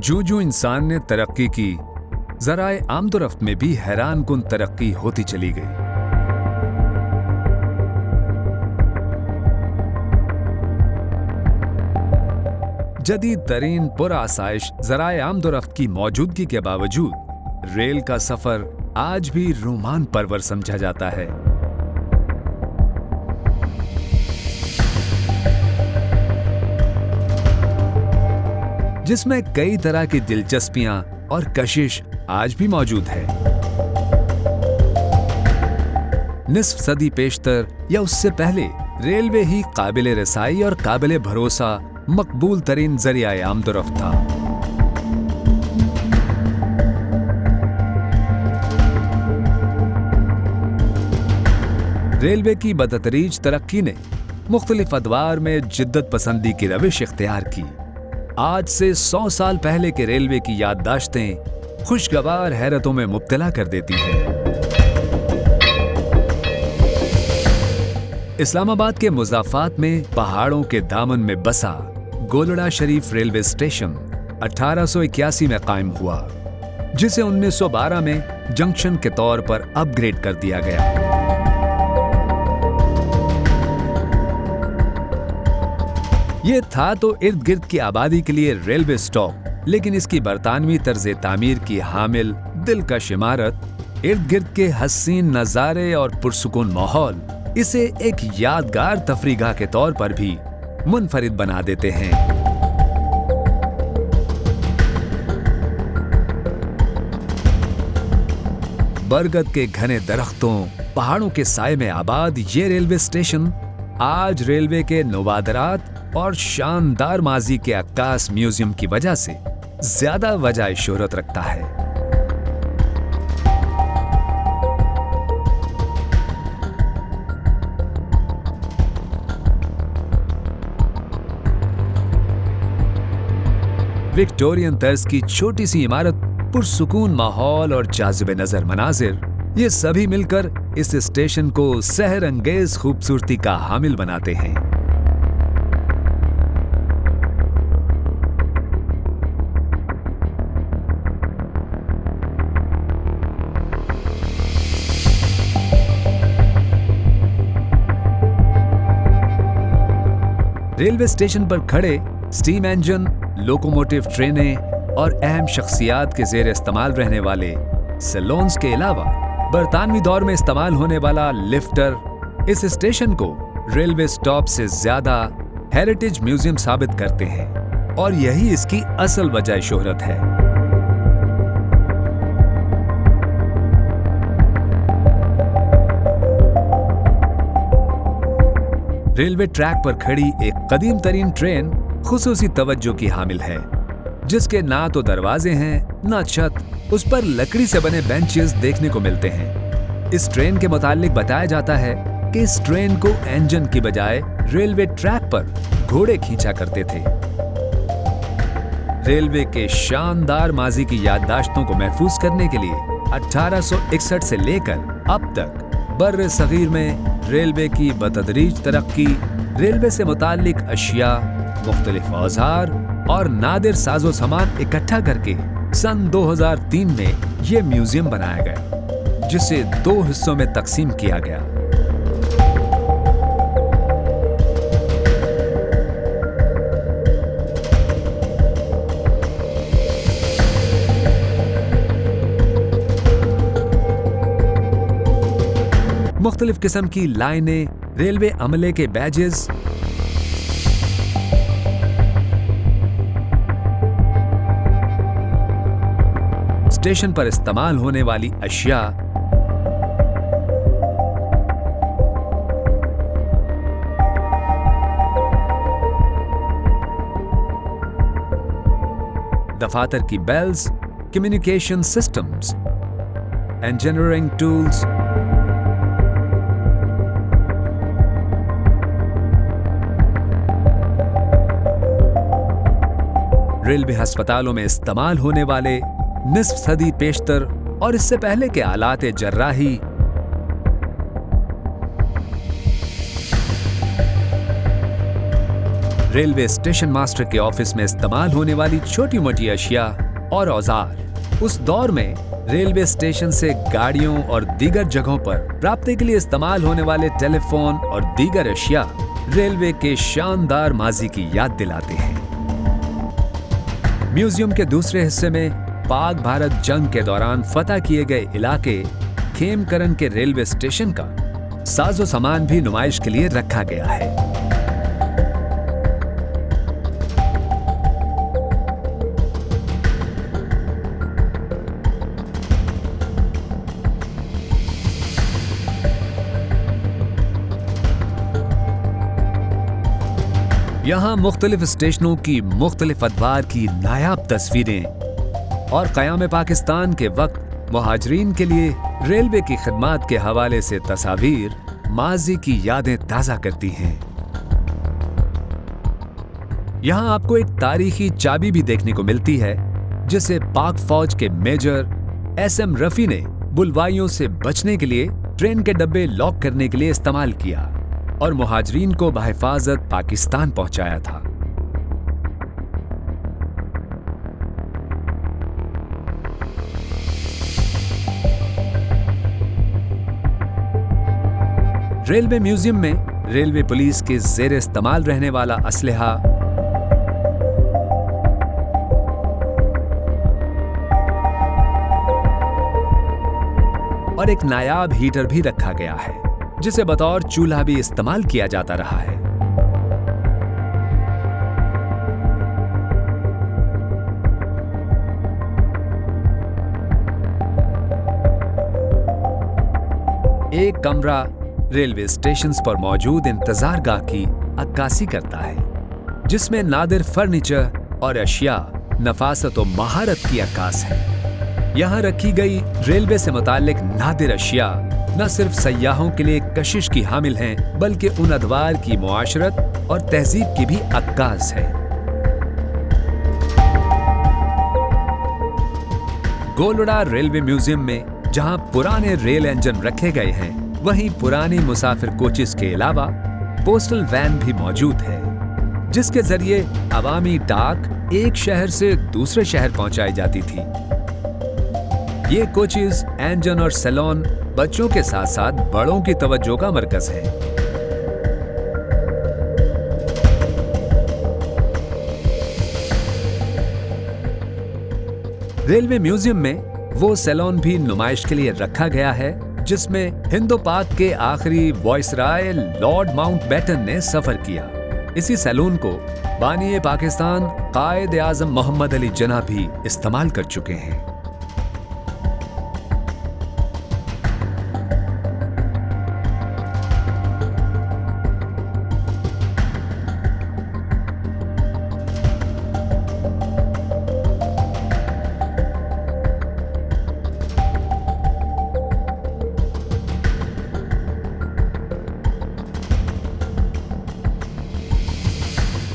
जो इंसान ने तरक्की की, ज़राए आमदोरफ्त में भी हैरान कुन तरक्की होती चली गई। जदीद तरीन पुरआसाइश ज़राए आमदोरफ्त की मौजूदगी के बावजूद रेल का सफर आज भी रोमान परवर समझा जाता है। जिसमें कई तरह की दिलचस्पियां और कशिश आज भी मौजूद है। निस्फ सदी पेशतर या उससे पहले रेलवे ही काबिले रसाई और काबिले भरोसा मकबूल तरीन जरिया आमदोरफ्त था। रेलवे की बदतरीज तरक्की ने मुख्तलिफ अदवार में जिद्दत पसंदी की रविश इख्तियार की। आज से 100 साल पहले के रेलवे की याददाश्तें खुशगवार हैरतों में मुब्तला कर देती हैं। इस्लामाबाद के मुज़ाफ़ात में पहाड़ों के दामन में बसा गोलड़ा शरीफ रेलवे स्टेशन 1881 में कायम हुआ, जिसे 1912 में जंक्शन के तौर पर अपग्रेड कर दिया गया। ये था तो इर्द गिर्द की आबादी के लिए रेलवे स्टॉप, लेकिन इसकी बरतानवी तर्ज तामीर की हामिल दिलकश इमारत, इर्द गिर्द के हसीन नज़ारे और पुरसुकून माहौल इसे एक यादगार तफरीगाह के तौर पर भी मुनफरिद बना देते हैं। बरगद के घने दरख्तों, पहाड़ों के साए में आबाद ये रेलवे स्टेशन आज रेलवे के नवादरात और शानदार माजी के अक्कास म्यूजियम की वजह से ज्यादा वजह शोहरत रखता है। विक्टोरियन तर्ज की छोटी सी इमारत, पुरसुकून माहौल और जाज़िब नजर मनाजिर, ये सभी मिलकर इस स्टेशन को सहर अंगेज खूबसूरती का हामिल बनाते हैं। रेलवे स्टेशन पर खड़े स्टीम इंजन, लोकोमोटिव ट्रेनें और अहम शख्सियात के ज़ेर इस्तेमाल रहने वाले सैलून्स के अलावा बरतानवी दौर में इस्तेमाल होने वाला लिफ्टर इस स्टेशन को रेलवे स्टॉप से ज्यादा हेरिटेज म्यूजियम साबित करते हैं, और यही इसकी असल वजह शोहरत है। रेलवे ट्रैक पर खड़ी एक कदीम तरीन ट्रेन खुसूसी तवज्जो की हामिल है, जिसके ना तो दरवाजे हैं ना छत, उस पर लकड़ी से बने बेंचेस देखने को मिलते हैं। इस ट्रेन के मुताल्लिक बताया जाता है कि इस ट्रेन को इंजन की बजाय रेलवे ट्रैक पर घोड़े खींचा करते थे। रेलवे के शानदार माजी की याददाश्तों को महफूज करने के लिए 1861 से लेकर अब तक बर्र सगीर में रेलवे की बतदरीज तरक्की, रेलवे से मुताल्लिक अशिया, मुख्तलिफ औजार और नादिर साजो सामान इकट्ठा करके सन 2003 में ये म्यूजियम बनाया गया, जिसे 2 हिस्सों में तकसीम किया गया। मुख्तलिफ किस्म की लाइनें, रेलवे अमले के बैजेस, स्टेशन पर इस्तेमाल होने वाली अशिया, दफातर की bells, communication systems, engineering tools, railway अस्पतालों में इस्तेमाल होने वाले निस्फ सदी पेशतर और इससे पहले के आलात जर्राही, रेलवे स्टेशन मास्टर के ऑफिस में इस्तेमाल होने वाली छोटी मोटी अशिया और औजार। उस दौर में रेलवे स्टेशन से गाड़ियों और दीगर जगहों पर राब्ते के लिए इस्तेमाल होने वाले टेलीफोन और दीगर अशिया रेलवे के शानदार माजी की याद दिलाते हैं। म्यूजियम के दूसरे हिस्से में पाक भारत जंग के दौरान फतह किए गए इलाके खेमकरन के रेलवे स्टेशन का साजो सामान भी नुमाइश के लिए रखा गया है। यहाँ मुख्तलिफ स्टेशनों की मुख्तलिफ अदवार की नायाब तस्वीरें और क़याम पाकिस्तान के वक्त मुहाजिरीन के लिए रेलवे की खिदमात के हवाले से तस्वीर माजी की यादें ताज़ा करती हैं। यहाँ आपको एक तारीखी चाबी भी देखने को मिलती है जिसे पाक फौज के मेजर SM रफी ने बुलवाइयों से बचने के लिए ट्रेन के डब्बे लॉक करने के लिए इस्तेमाल किया और मुहाजिरीन को बहिफाजत पाकिस्तान पहुंचाया था। रेलवे म्यूजियम में रेलवे पुलिस के ज़ेर इस्तेमाल रहने वाला असलहा, और एक नायाब हीटर भी रखा गया है जिसे बतौर चूल्हा भी इस्तेमाल किया जाता रहा है। एक कमरा रेलवे स्टेशन पर मौजूद इंतजार गाह की अक्कासी करता है जिसमें नादिर फर्नीचर और अशिया नफासत और महारत की अक्कास है। यहाँ रखी गई रेलवे से मुताल्लिक नादिर अशिया न सिर्फ सयाहों के लिए कशिश की हामिल हैं बल्कि उन अदवार की मुआशरत और तहजीब की भी अक्कास है। गोलड़ा रेलवे म्यूजियम में जहां पुराने रेल इंजन रखे गए हैं वहीं पुरानी मुसाफिर कोचेस के अलावा पोस्टल वैन भी मौजूद है जिसके जरिए अवामी डाक एक शहर से दूसरे शहर पहुंचाई जाती थी। ये कोचेस, इंजन और सैलून बच्चों के साथ साथ बड़ों की तवज्जो का मरकज है। रेलवे म्यूजियम में वो सैलून भी नुमाइश के लिए रखा गया है जिसमें हिंदो पाक के आखिरी वायसराय लॉर्ड माउंटबेटन ने सफर किया। इसी सैलून को बानी पाकिस्तान कायद आजम मोहम्मद अली जिन्ना भी इस्तेमाल कर चुके हैं।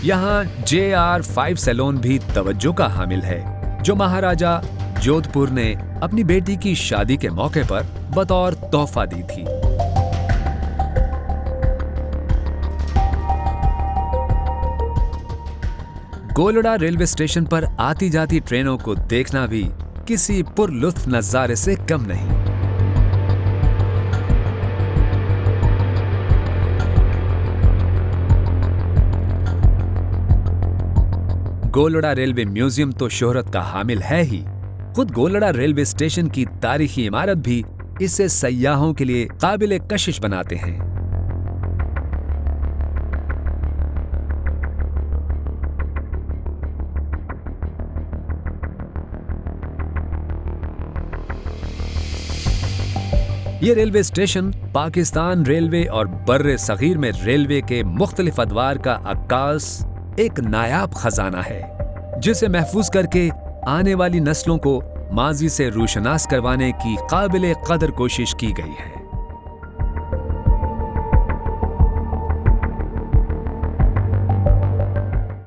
यहाँ JR5 सैलून भी तवज्जो का हामिल है जो महाराजा जोधपुर ने अपनी बेटी की शादी के मौके पर बतौर तोहफा दी थी। गोलड़ा रेलवे स्टेशन पर आती जाती ट्रेनों को देखना भी किसी पुरलुत्फ नजारे से कम नहीं। गोलड़ा रेलवे म्यूजियम तो शोहरत का हामिल है ही, खुद गोलड़ा रेलवे स्टेशन की तारीखी इमारत भी इसे सयाहों के लिए काबिल कशिश बनाते हैं। ये रेलवे स्टेशन पाकिस्तान रेलवे और बर्रे सगीर में रेलवे के मुख्तलिफ अदवार का अक्कास एक नायाब खजाना है जिसे महफूज करके आने वाली नस्लों को माजी से रूशनास करवाने की काबिल कदर कोशिश की गई है।